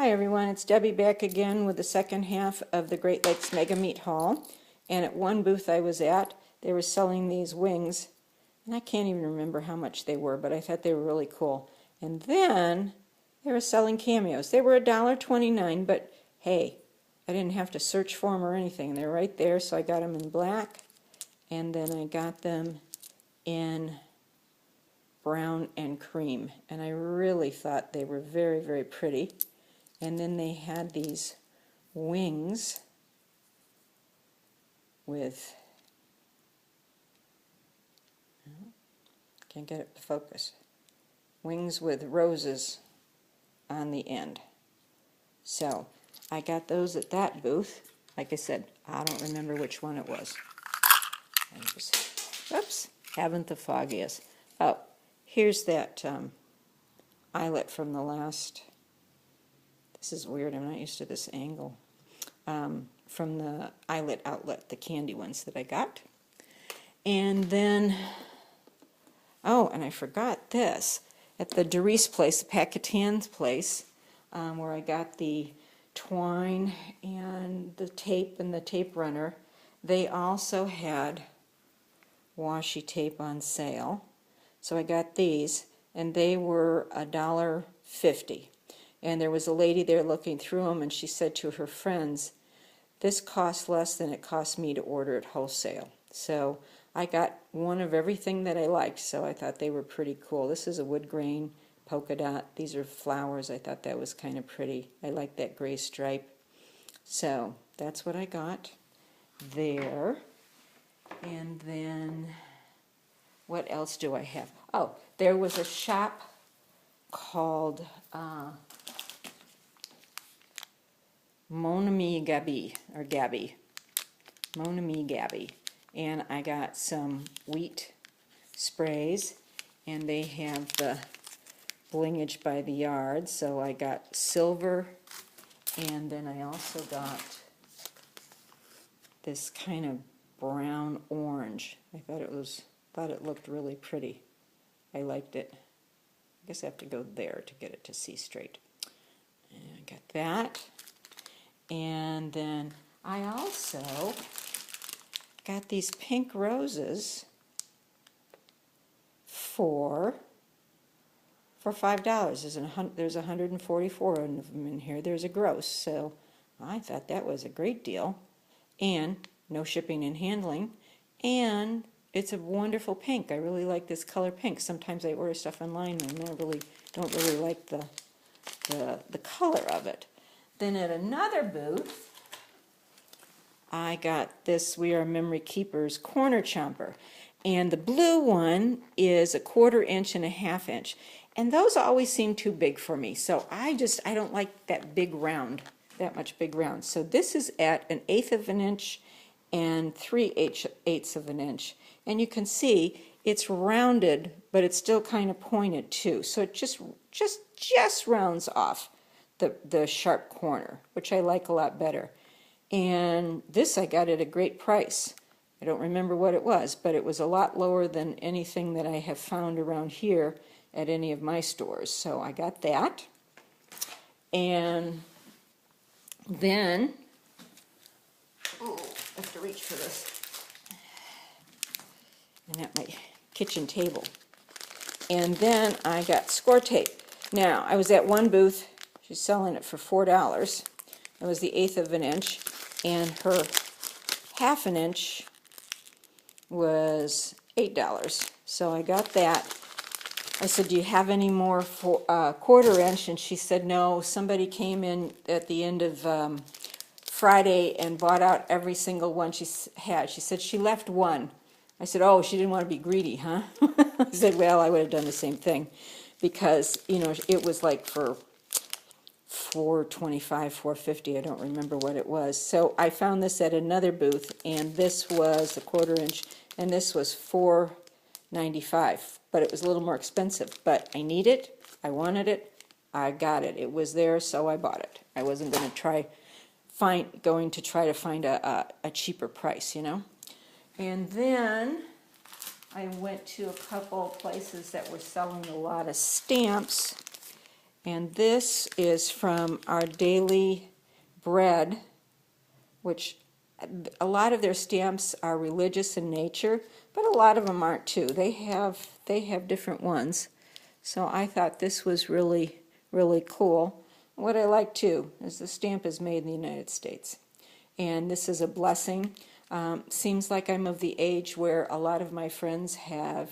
Hi everyone, it's Debbie back again with the second half of the Great Lakes Mega Meat Haul. And at one booth I was at, they were selling these wings, and I can't even remember how much they were, but I thought they were really cool. And then they were selling cameos. They were $1.29, but hey, I didn't have to search for them or anything. They're right there, so I got them in black, and then I got them in brown and cream, and I really thought they were very, very pretty. And then they had these wings with, can't get it to focus, wings with roses on the end. So I got those at that booth. Like I said, I don't remember which one it was. I just, oops, haven't the foggiest. Oh, here's that eyelet from the last. This is weird, I'm not used to this angle. From the eyelet outlet, the candy ones that I got. And then, oh, and I forgot this. At the Doris place, the Pacatan's place, where I got the twine and the tape runner, they also had washi tape on sale. So I got these, and they were $1.50. And there was a lady there looking through them, and she said to her friends, this costs less than it cost me to order at wholesale. So I got one of everything that I liked, so I thought they were pretty cool. This is a wood grain polka dot. These are flowers. I thought that was kind of pretty. I like that gray stripe. So that's what I got there. And then what else do I have? Oh, there was a shop called Mon Ami Gabi, or Gabby. Mon Ami Gabby. And I got some wheat sprays, and they have the blingage by the yard, so I got silver, and then I also got this kind of brown orange. I thought it looked really pretty. I liked it. I guess I have to go there to get it to see straight. And I got that. And then I also got these pink roses for $5. There's 144 of them in here. There's a gross, so I thought that was a great deal. And no shipping and handling. And it's a wonderful pink. I really like this color pink. Sometimes I order stuff online and I don't really like the color of it. Then at another booth, I got this We Are Memory Keepers corner chomper. And the blue one is 1/4 inch and 1/2 inch. And those always seem too big for me. So I don't like that big round, that much big round. So this is at 1/8 of an inch and 3/8 of an inch. And you can see it's rounded, but it's still kind of pointed too. So it just rounds off the sharp corner, which I like a lot better. And this I got at a great price. I don't remember what it was, but it was a lot lower than anything that I have found around here at any of my stores. So I got that. And then, oh, I have to reach for this. And at my kitchen table. And then I got score tape. Now, I was at one booth. She's selling it for $4. It was the 1/8 of an inch, and her 1/2 an inch was $8. So I got that. I said, do you have any more for 1/4 inch? And she said, no, somebody came in at the end of Friday and bought out every single one she had. She said she left one. I said, oh, she didn't want to be greedy, huh? I said, well, I would have done the same thing, because, you know, it was like for $4.25, $4.50, I don't remember what it was. So I found this at another booth, and this was 1/4 inch, and this was $4.95, but it was a little more expensive. But I need it, I wanted it, I got it. It was there, so I bought it. I wasn't going to try to find a cheaper price, you know. And then I went to a couple places that were selling a lot of stamps. And this is from Our Daily Bread, which a lot of their stamps are religious in nature, but a lot of them aren't too. They have different ones. So I thought this was really, really cool. What I like too is the stamp is made in the United States. And this is a blessing. Seems like I'm of the age where a lot of my friends have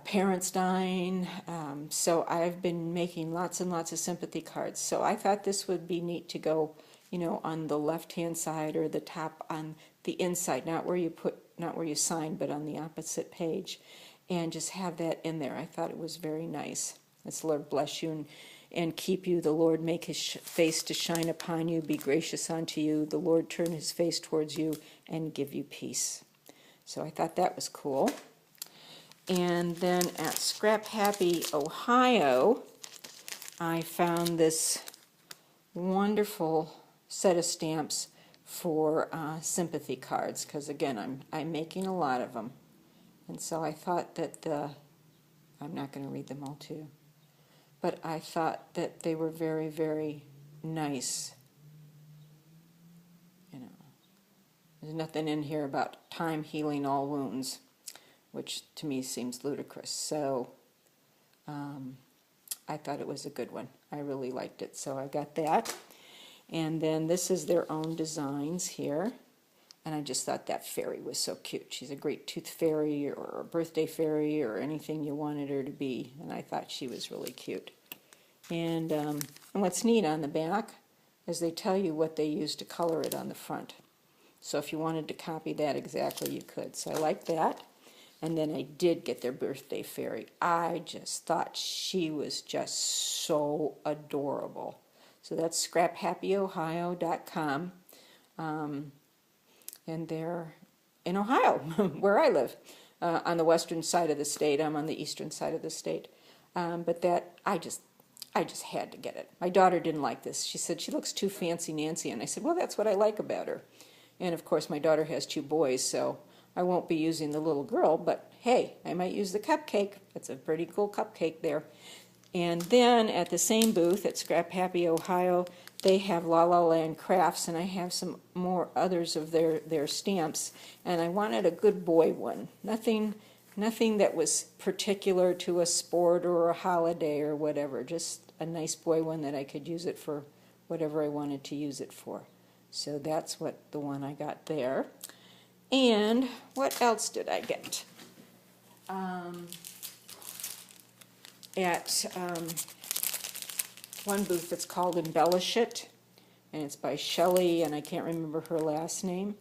parents dying, so I've been making lots and lots of sympathy cards. So I thought this would be neat to go, you know, on the left-hand side or the top on the inside, not where you sign, but on the opposite page, and just have that in there. I thought it was very nice. It's Lord bless you and keep you. The Lord make his face to shine upon you, be gracious unto you. The Lord turn his face towards you and give you peace. So I thought that was cool. And then at Scrap Happy, Ohio, I found this wonderful set of stamps for sympathy cards, because again, I'm making a lot of them. And so I thought that, I'm not going to read them all to you, but I thought that they were very, very nice. You know, there's nothing in here about time healing all wounds, which to me seems ludicrous. So I thought it was a good one. I really liked it, so I got that. And then this is their own designs here. And I just thought that fairy was so cute. She's a great tooth fairy or a birthday fairy or anything you wanted her to be. And I thought she was really cute. And what's neat on the back is they tell you what they used to color it on the front. So if you wanted to copy that exactly, you could. So I like that. And then I did get their birthday fairy. I just thought she was just so adorable. So that's scraphappyohio.com. And they're in Ohio, where I live, on the western side of the state. I'm on the eastern side of the state. But that, I just had to get it. My daughter didn't like this. She said, she looks too fancy Nancy. And I said, well, that's what I like about her. And of course, my daughter has 2 boys, so I won't be using the little girl, but hey, I might use the cupcake. It's a pretty cool cupcake there. And then at the same booth at Scrap Happy, Ohio, they have La La Land Crafts, and I have some more others of their stamps. And I wanted a good boy one. Nothing that was particular to a sport or a holiday or whatever. Just a nice boy one that I could use it for whatever I wanted to use it for. So that's what the one I got there. And what else did I get? At one booth that's called Embellish It, and it's by Shelley, and I can't remember her last name.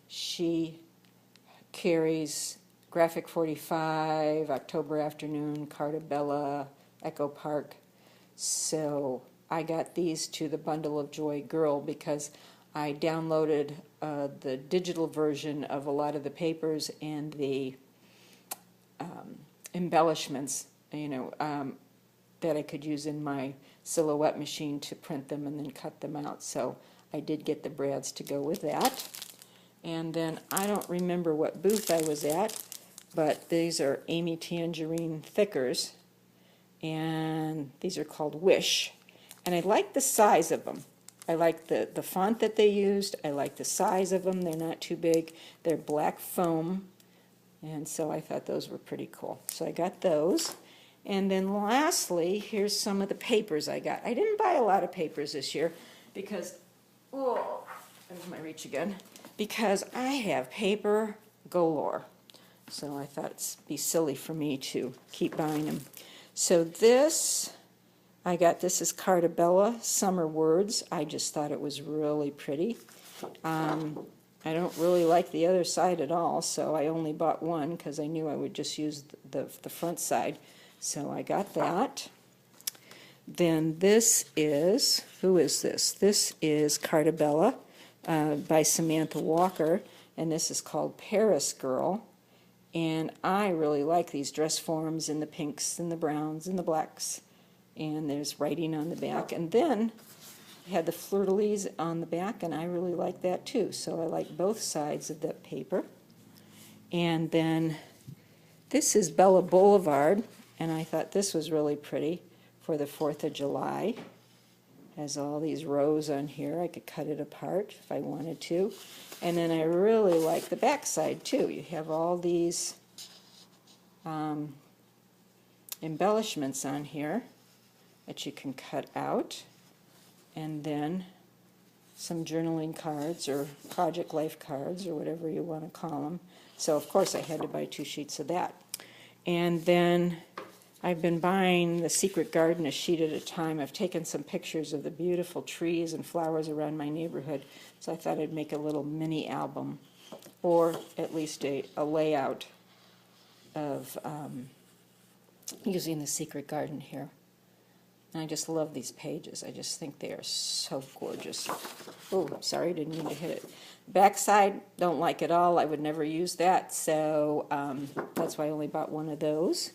She carries Graphic 45, October Afternoon, Carta Bella, Echo Park. So I got these to the Bundle of Joy Girl because I downloaded the digital version of a lot of the papers and the embellishments, you know, that I could use in my silhouette machine to print them and then cut them out. So I did get the brads to go with that. And then I don't remember what booth I was at, but these are Amy Tangerine Thickers, and these are called Wish. And I like the size of them. I like the font that they used. I like the size of them. They're not too big. They're black foam, and so I thought those were pretty cool. So I got those. And then lastly, here's some of the papers I got. I didn't buy a lot of papers this year because, oh, there's my reach again, because I have paper galore. So I thought it'd be silly for me to keep buying them. So this, I got, this is Carta Bella, Summer Words. I just thought it was really pretty. I don't really like the other side at all, so I only bought one because I knew I would just use the front side. So I got that. Then this is, who is this? This is Carta Bella by Samantha Walker, and this is called Paris Girl. And I really like these dress forms in the pinks and the browns and the blacks. And there's writing on the back. And then it had the fleur-de-lis on the back, and I really like that too. So I like both sides of that paper. And then this is Bella Boulevard, and I thought this was really pretty for the 4th of July. Has all these rows on here. I could cut it apart if I wanted to. And then I really like the back side too. You have all these embellishments on here that you can cut out, and then some journaling cards or project life cards or whatever you want to call them. So of course I had to buy 2 sheets of that. And then I've been buying The Secret Garden a sheet at a time. I've taken some pictures of the beautiful trees and flowers around my neighborhood, so I thought I'd make a little mini album, or at least a layout of using The Secret Garden here. And I just love these pages. I just think they are so gorgeous. Oh, sorry, didn't mean to hit it. Backside, don't like at all. I would never use that, so that's why I only bought 1 of those.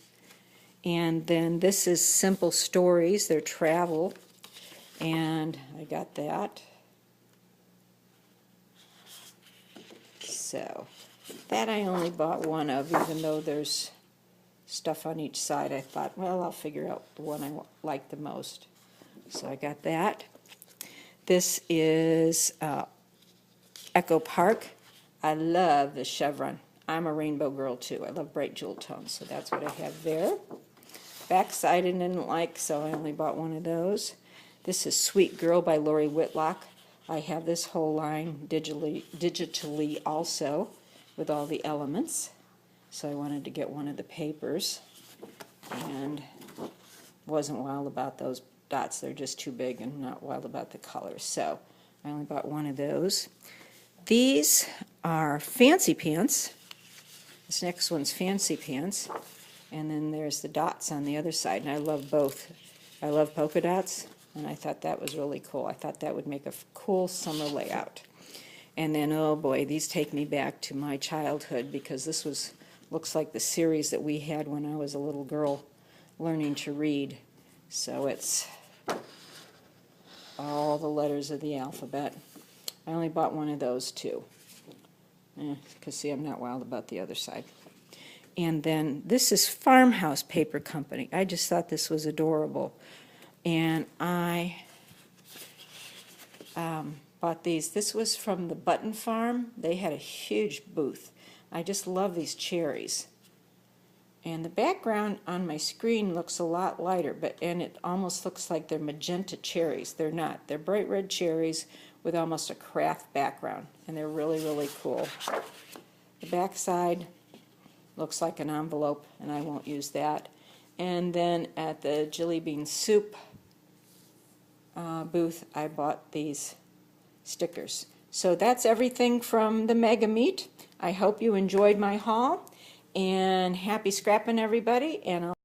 And then this is Simple Stories. They're travel, and I got that. So that I only bought 1 of, even though there's stuff on each side. I thought, well, I'll figure out the one I like the most. So I got that. This is Echo Park. I love the chevron. I'm a rainbow girl too. I love bright jewel tones, so that's what I have there. Backside I didn't like, so I only bought 1 of those. This is Sweet Girl by Lori Whitlock. I have this whole line digitally also with all the elements. So I wanted to get 1 of the papers, and wasn't wild about those dots. They're just too big, and not wild about the colors. So I only bought 1 of those. These are Fancy Pants. This next one's Fancy Pants. And then there's the dots on the other side, and I love both. I love polka dots, and I thought that was really cool. I thought that would make a cool summer layout. And then, oh boy, these take me back to my childhood, because this looks like the series that we had when I was a little girl learning to read. So it's all the letters of the alphabet. I only bought 1 of those too, because see, I'm not wild about the other side. And then this is Farmhouse Paper Company. I just thought this was adorable, and I bought these. This was from the Button Farm. They had a huge booth. I just love these cherries. And the background on my screen looks a lot lighter, and it almost looks like they're magenta cherries. They're not. They're bright red cherries with almost a craft background, and they're really, really cool. The back side looks like an envelope, and I won't use that. And then at the Jelly Bean Soup booth, I bought these stickers. So that's everything from the Mega Meet. I hope you enjoyed my haul, and happy scrapping, everybody, and I'll